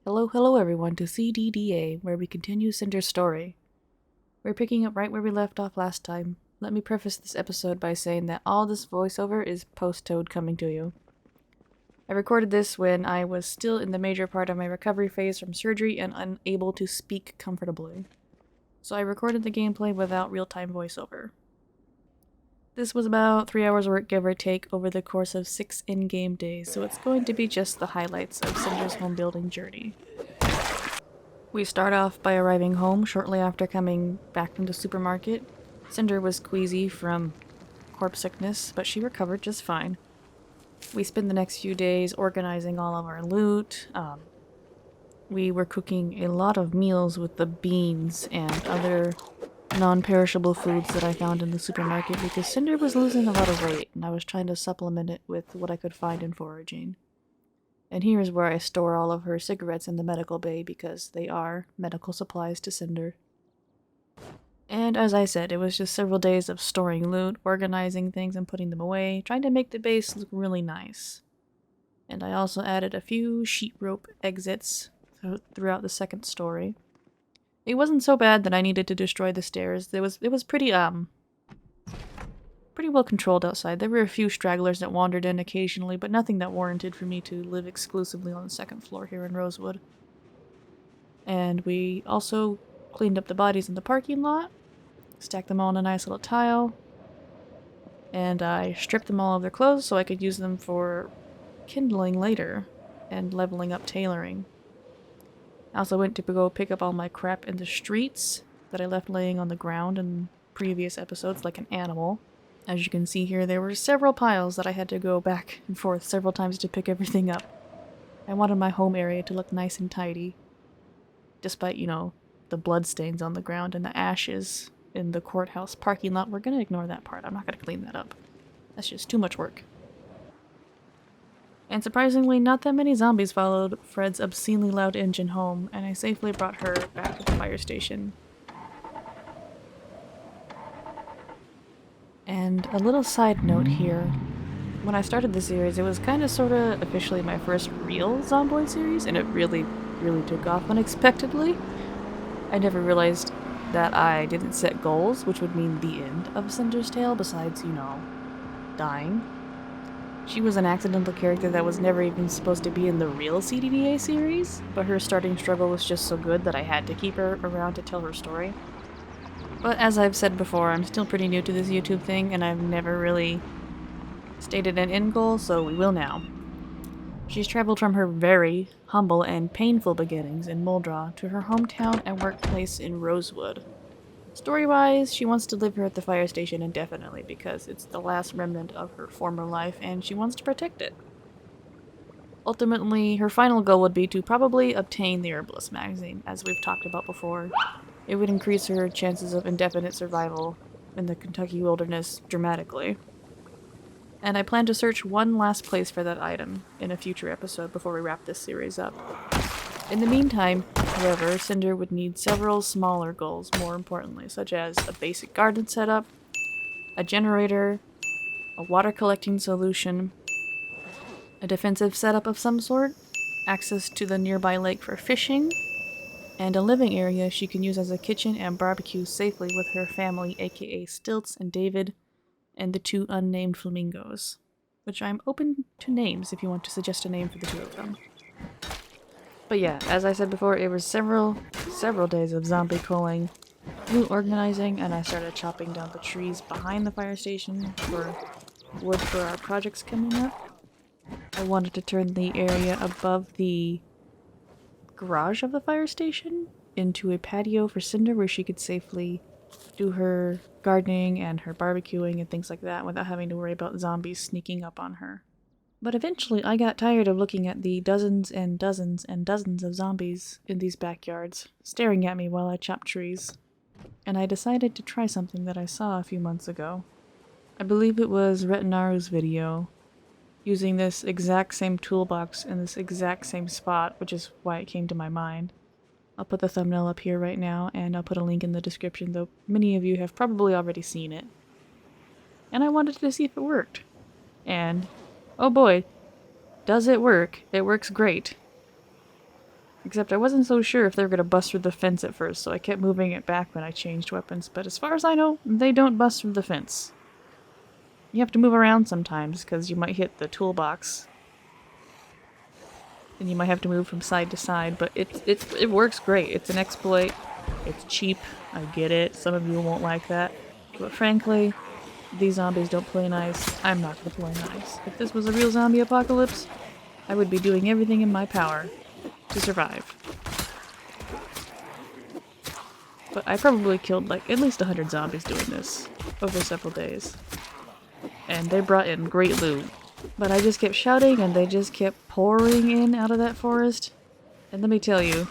Hello everyone to CDDA, where we continue Cinder's story. We're picking up right where we left off last time. Let me preface this episode by saying that all this voiceover is post-Toad coming to you. I recorded this when I was still in the major part of my recovery phase from surgery and unable to speak comfortably. So I recorded the gameplay without real-time voiceover. This was about 3 hours work, give or take, over the course of 6 in-game days, so it's going to be just the highlights of Cinder's home building journey. We start off by arriving home shortly after coming back from the supermarket. Cinder was queasy from corpse sickness, but she recovered just fine. We spend the next few days organizing all of our loot. We were cooking a lot of meals with the beans and other non-perishable foods that I found in the supermarket because Cinder was losing a lot of weight and I was trying to supplement it with what I could find in foraging. And here's where I store all of her cigarettes in the medical bay because they are medical supplies to Cinder. And as I said, it was just several days of storing loot, organizing things and putting them away, trying to make the base look really nice. And I also added a few sheet rope exits throughout the second story. It wasn't so bad that I needed to destroy the stairs. It was pretty well controlled outside. There were a few stragglers that wandered in occasionally, but nothing that warranted for me to live exclusively on the second floor here in Rosewood. And we also cleaned up the bodies in the parking lot, stacked them all in a nice little tile, and I stripped them all of their clothes so I could use them for kindling later and leveling up tailoring. I also went to go pick up all my crap in the streets that I left laying on the ground in previous episodes like an animal. As you can see here, there were several piles that I had to go back and forth several times to pick everything up. I wanted my home area to look nice and tidy. Despite, the bloodstains on the ground and the ashes in the courthouse parking lot, we're gonna ignore that part. I'm not gonna clean that up. That's just too much work. And surprisingly, not that many zombies followed Fred's obscenely loud engine home, and I safely brought her back to the fire station. And a little side note here. When I started the series, it was kinda sorta officially my first real Zomboid series, and it really took off unexpectedly. I never realized that I didn't set goals, which would mean the end of Cinder's tale, besides, dying. She was an accidental character that was never even supposed to be in the real CDDA series, but her starting struggle was just so good that I had to keep her around to tell her story. But as I've said before, I'm still pretty new to this YouTube thing, and I've never really stated an end goal, so we will now. She's traveled from her very humble and painful beginnings in Muldraugh to her hometown and workplace in Rosewood. Story-wise, she wants to live here at the fire station indefinitely because it's the last remnant of her former life and she wants to protect it. Ultimately, her final goal would be to probably obtain the Herbalist magazine, as we've talked about before. It would increase her chances of indefinite survival in the Kentucky wilderness dramatically. And I plan to search one last place for that item in a future episode before we wrap this series up. In the meantime, however, Cinder would need several smaller goals, more importantly, such as a basic garden setup, a generator, a water collecting solution, a defensive setup of some sort, access to the nearby lake for fishing, and a living area she can use as a kitchen and barbecue safely with her family, aka Stilts and David, and the 2 unnamed flamingos, which I'm open to names if you want to suggest a name for the 2 of them. But yeah, as I said before, it was several days of zombie culling, loot organizing, and I started chopping down the trees behind the fire station for wood for our projects coming up. I wanted to turn the area above the garage of the fire station into a patio for Cinder where she could safely do her gardening and her barbecuing and things like that without having to worry about zombies sneaking up on her. But eventually I got tired of looking at the dozens and dozens and dozens of zombies in these backyards, staring at me while I chopped trees. And I decided to try something that I saw a few months ago. I believe it was Retinaru's video, using this exact same toolbox in this exact same spot, which is why it came to my mind. I'll put the thumbnail up here right now, and I'll put a link in the description, though many of you have probably already seen it. And I wanted to see if it worked. And, oh boy, does it work. It works great. Except I wasn't so sure if they were going to bust through the fence at first, so I kept moving it back when I changed weapons. But as far as I know, they don't bust through the fence. You have to move around sometimes, because you might hit the toolbox. And you might have to move from side to side, but it works great. It's an exploit. It's cheap. I get it. Some of you won't like that. But frankly, these zombies don't play nice. I'm not going to play nice. If this was a real zombie apocalypse, I would be doing everything in my power to survive. But I probably killed like at least 100 zombies doing this over several days. And they brought in great loot. But I just kept shouting and they just kept pouring in out of that forest. And let me tell you,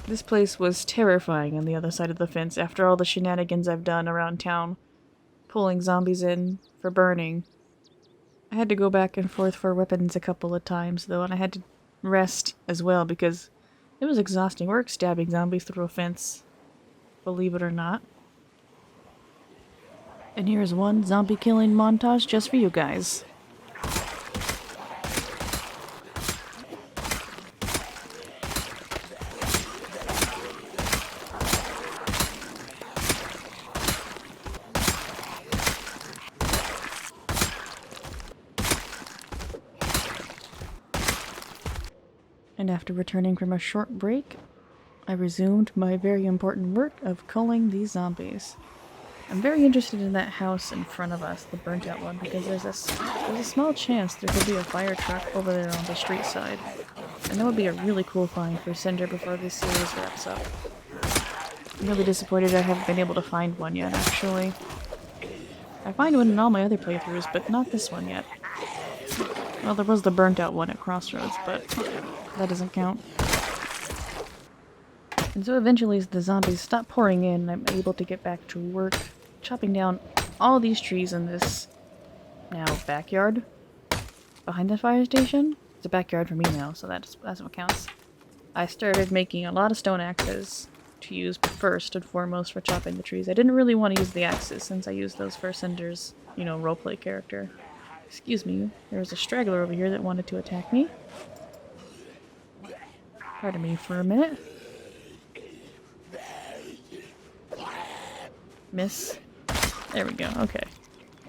this place was terrifying on the other side of the fence after all the shenanigans I've done around town. Pulling zombies in for burning. I had to go back and forth for weapons a couple of times though, and I had to rest as well because it was exhausting work stabbing zombies through a fence. Believe it or not. And here's one zombie killing montage just for you guys. And after returning from a short break, I resumed my very important work of culling these zombies. I'm very interested in that house in front of us, the burnt out one, because there's a small chance there could be a fire truck over there on the street side. And that would be a really cool find for Cinder before this series wraps up. I'm really disappointed I haven't been able to find one yet, actually. I find one in all my other playthroughs, but not this one yet. Well, there was the burnt out one at Crossroads, but that doesn't count. And so eventually as the zombies stop pouring in, I'm able to get back to work, chopping down all these trees in this, now, backyard behind the fire station. It's a backyard for me now, so that's what counts. I started making a lot of stone axes to use first and foremost for chopping the trees. I didn't really want to use the axes since I used those for Cinder's, you know, roleplay character. Excuse me, there was a straggler over here that wanted to attack me. Pardon me for a minute. Miss. There we go, okay.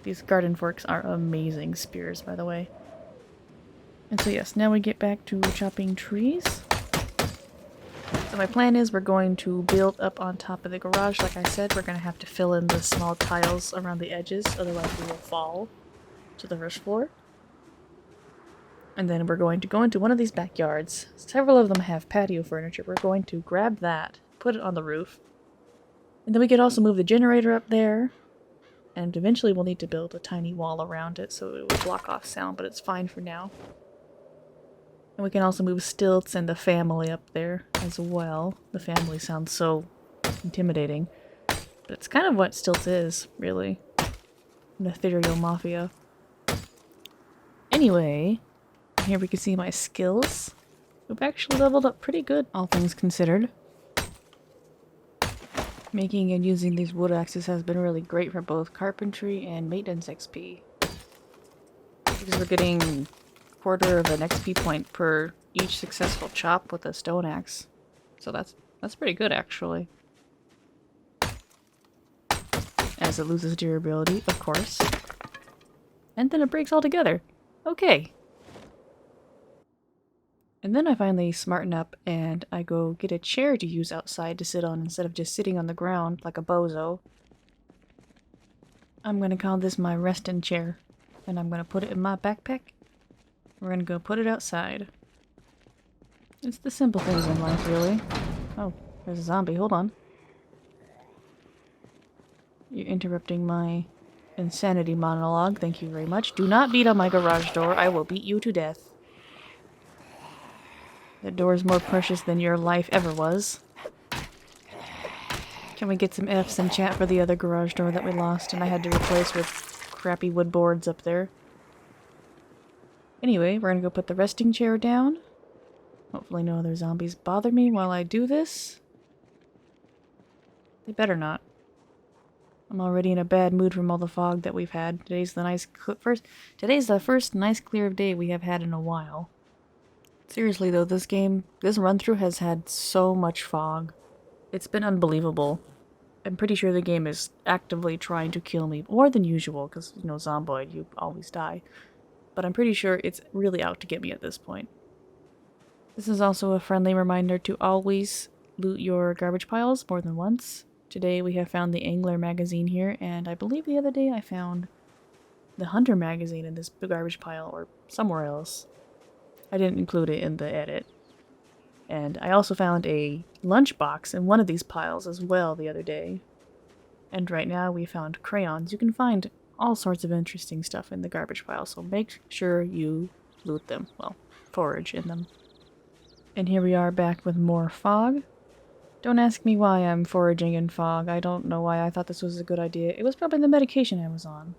These garden forks are amazing spears, by the way. And so yes, now we get back to chopping trees. So my plan is we're going to build up on top of the garage. Like I said, we're going to have to fill in the small tiles around the edges, otherwise we will fall to the first floor. And then we're going to go into one of these backyards. Several of them have patio furniture. We're going to grab that, put it on the roof. And then we could also move the generator up there. And eventually we'll need to build a tiny wall around it so it will block off sound, but it's fine for now. And we can also move Stilts and the family up there as well. The family sounds so intimidating. But it's kind of what Stilts is, really. An ethereal mafia. Anyway, here we can see my skills. We've actually leveled up pretty good, all things considered. Making and using these wood axes has been really great for both carpentry and maintenance XP. Because we're getting a quarter of an XP point per each successful chop with a stone axe. So that's pretty good, actually. As it loses durability, of course. And then it breaks altogether. Okay. And then I finally smarten up and I go get a chair to use outside to sit on instead of just sitting on the ground like a bozo. I'm gonna call this my resting chair. And I'm gonna put it in my backpack. We're gonna go put it outside. It's the simple things in life, really. Oh, there's a zombie. Hold on. You're interrupting my insanity monologue. Thank you very much. Do not beat on my garage door. I will beat you to death. The door is more precious than your life ever was. Can we get some Fs in chat for the other garage door that we lost and I had to replace with crappy wood boards up there? Anyway, we're gonna go put the resting chair down. Hopefully no other zombies bother me while I do this. They better not. I'm already in a bad mood from all the fog that we've had. Today's the first nice clear day we have had in a while. Seriously though, this run-through has had so much fog. It's been unbelievable. I'm pretty sure the game is actively trying to kill me, more than usual, because, you know, Zomboid, you always die. But I'm pretty sure it's really out to get me at this point. This is also a friendly reminder to always loot your garbage piles more than once. Today we have found the Angler magazine here, and I believe the other day I found the Hunter magazine in this garbage pile, or somewhere else. I didn't include it in the edit. And I also found a lunchbox in one of these piles as well the other day. And right now we found crayons. You can find all sorts of interesting stuff in the garbage pile, so make sure you loot them. Well, forage in them. And here we are back with more fog. Don't ask me why I'm foraging in fog. I don't know why I thought this was a good idea. It was probably the medication I was on.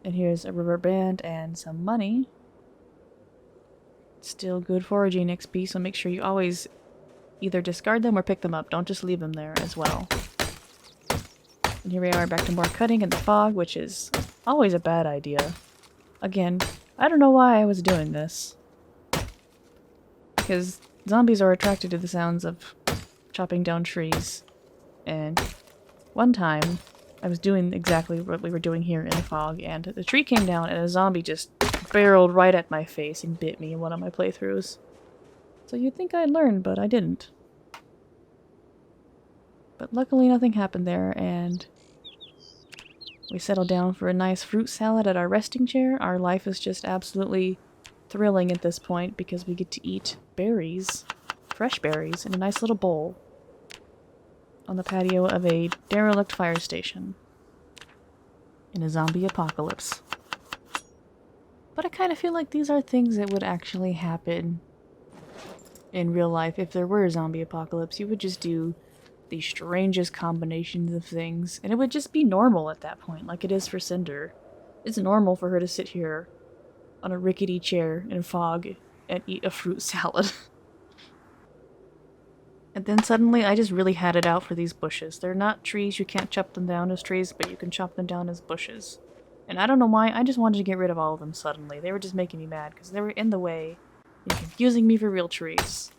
And here's a rubber band and some money. Still good foraging XP, so make sure you always either discard them or pick them up. Don't just leave them there as well. And here we are back to more cutting in the fog, which is always a bad idea. Again, I don't know why I was doing this. Because zombies are attracted to the sounds of chopping down trees. And one time, I was doing exactly what we were doing here in the fog, and the tree came down and a zombie just barreled right at my face and bit me in one of my playthroughs. So you'd think I'd learn, but I didn't. But luckily nothing happened there, and we settled down for a nice fruit salad at our resting chair. Our life is just absolutely thrilling at this point because we get to eat berries, fresh berries, in a nice little bowl on the patio of a derelict fire station in a zombie apocalypse. But I kind of feel like these are things that would actually happen in real life. If there were a zombie apocalypse, you would just do the strangest combinations of things, and it would just be normal at that point, like it is for Cinder. It's normal for her to sit here on a rickety chair in fog and eat a fruit salad. And then suddenly I just really had it out for these bushes. They're not trees, you can't chop them down as trees, but you can chop them down as bushes. And I don't know why, I just wanted to get rid of all of them suddenly. They were just making me mad, because they were in the way and confusing me for real trees.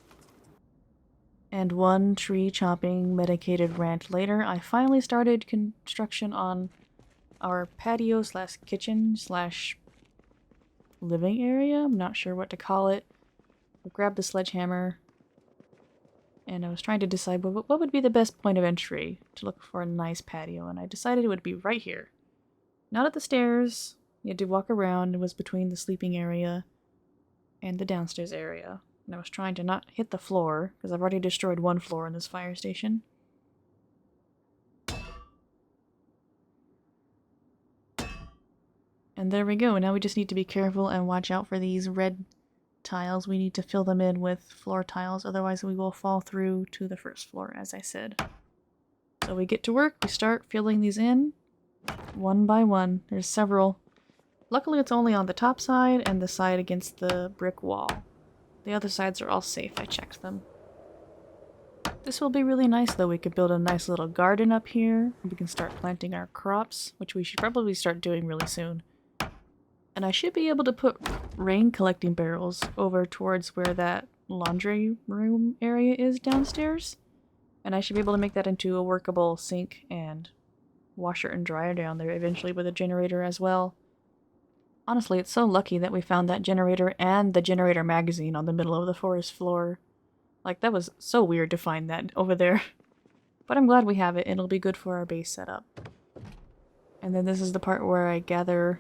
And one tree chopping medicated rant later, I finally started construction on our patio slash kitchen slash living area. I'm not sure what to call it. I grabbed the sledgehammer, and I was trying to decide what would be the best point of entry to look for a nice patio, and I decided it would be right here. Not at the stairs. You had to walk around. It was between the sleeping area and the downstairs area. And I was trying to not hit the floor, because I've already destroyed one floor in this fire station. And there we go. Now we just need to be careful and watch out for these red tiles. We need to fill them in with floor tiles, otherwise we will fall through to the first floor, as I said. So we get to work, we start filling these in, one by one. There's several. Luckily it's only on the top side and the side against the brick wall. The other sides are all safe, I checked them. This will be really nice though. We could build a nice little garden up here. We can start planting our crops, which we should probably start doing really soon. And I should be able to put rain collecting barrels over towards where that laundry room area is downstairs. And I should be able to make that into a workable sink and washer and dryer down there eventually with a generator as well. Honestly, it's so lucky that we found that generator and the generator magazine on the middle of the forest floor. Like, that was so weird to find that over there. But I'm glad we have it, and it'll be good for our base setup. And then this is the part where I gather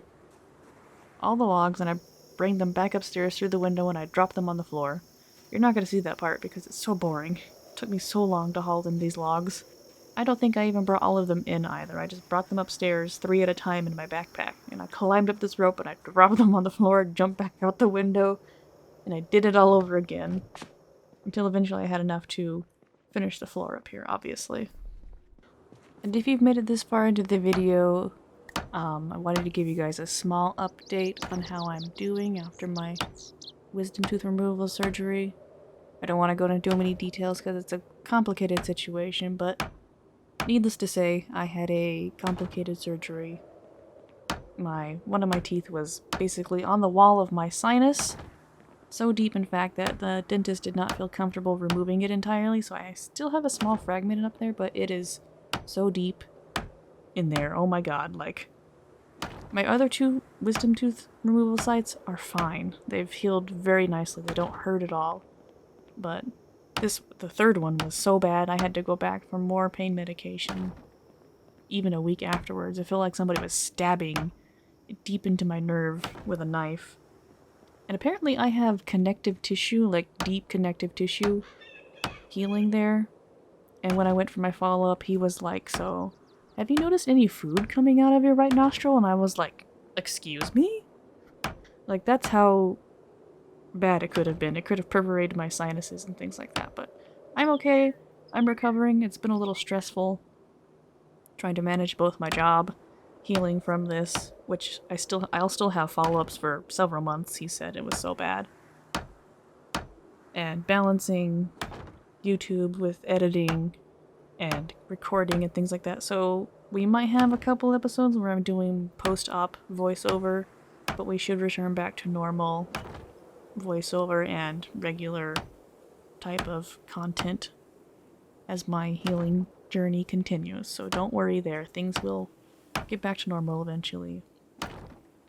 all the logs and I bring them back upstairs through the window and I drop them on the floor. You're not going to see that part because it's so boring. It took me so long to haul in these logs. I don't think I even brought all of them in either. I just brought them upstairs 3 at a time in my backpack. And I climbed up this rope and I dropped them on the floor, jumped back out the window, and I did it all over again. Until eventually I had enough to finish the floor up here, obviously. And if you've made it this far into the video, I wanted to give you guys a small update on how I'm doing after my wisdom tooth removal surgery. I don't want to go into too many details because it's a complicated situation, but needless to say, I had a complicated surgery. One of my teeth was basically on the wall of my sinus, So deep, in fact, that the dentist did not feel comfortable removing it entirely, so I still have a small fragment up there, but it is so deep in there. Oh my god, like... My other 2 wisdom tooth removal sites are fine. They've healed very nicely. They don't hurt at all. But the third one was so bad I had to go back for more pain medication. Even a week afterwards. I feel like somebody was stabbing deep into my nerve with a knife. And apparently I have connective tissue, like deep connective tissue healing there. And when I went for my follow-up, he was like, so, have you noticed any food coming out of your right nostril? And I was like, excuse me? Like, that's how bad it could have been. It could have perforated my sinuses and things like that. But I'm okay. I'm recovering. It's been a little stressful trying to manage both my job, healing from this, which I'll still have follow-ups for several months. He said it was so bad. And balancing YouTube with editing and recording and things like that. So we might have a couple episodes where I'm doing post-op voiceover, but we should return back to normal voiceover and regular type of content as my healing journey continues. So don't worry there. Things will get back to normal eventually.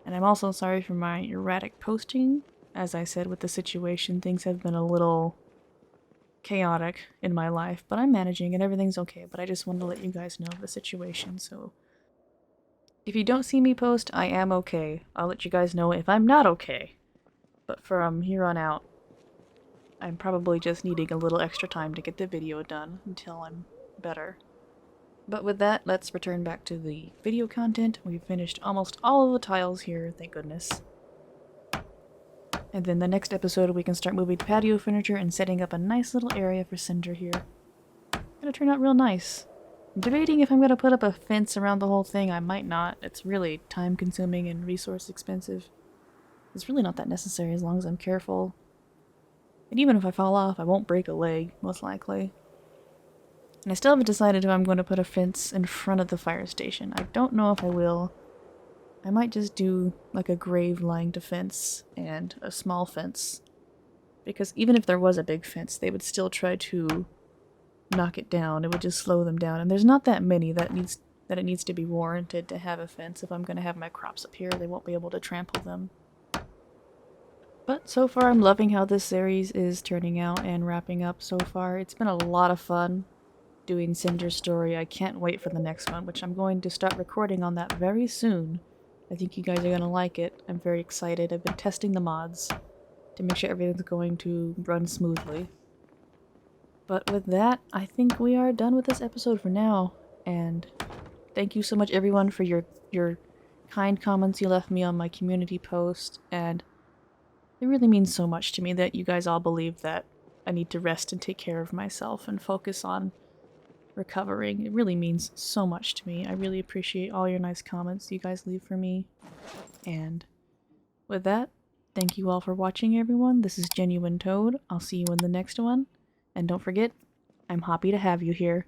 And I'm also sorry for my erratic posting. As I said, with the situation, things have been a little chaotic in my life, but I'm managing and everything's okay. But I just wanted to let you guys know of the situation. So if you don't see me post, I am okay. I'll let you guys know if I'm not okay. But from here on out, I'm probably just needing a little extra time to get the video done until I'm better. But with that, let's return back to the video content. We've finished almost all of the tiles here, thank goodness. And then the next episode we can start moving the patio furniture and setting up a nice little area for Cinder here. Gonna turn out real nice. I'm debating if I'm gonna put up a fence around the whole thing. I might not. It's really time consuming and resource expensive. It's really not that necessary as long as I'm careful. And even if I fall off, I won't break a leg, most likely. And I still haven't decided if I'm going to put a fence in front of the fire station. I don't know if I will. I might just do like a grave line defense and a small fence. Because even if there was a big fence, they would still try to knock it down. It would just slow them down. And there's not that many that it needs to be warranted to have a fence. If I'm going to have my crops up here, they won't be able to trample them. But so far I'm loving how this series is turning out and wrapping up so far. It's been a lot of fun doing Cinder's story. I can't wait for the next one, which I'm going to start recording on that very soon. I think you guys are going to like it. I'm very excited. I've been testing the mods to make sure everything's going to run smoothly. But with that, I think we are done with this episode for now. And thank you so much everyone for your kind comments you left me on my community post, and it really means so much to me that you guys all believe that I need to rest and take care of myself and focus on recovering. It really means so much to me. I really appreciate all your nice comments you guys leave for me. And with that, thank you all for watching, everyone. This is Genuine Toad. I'll see you in the next one. And don't forget, I'm happy to have you here.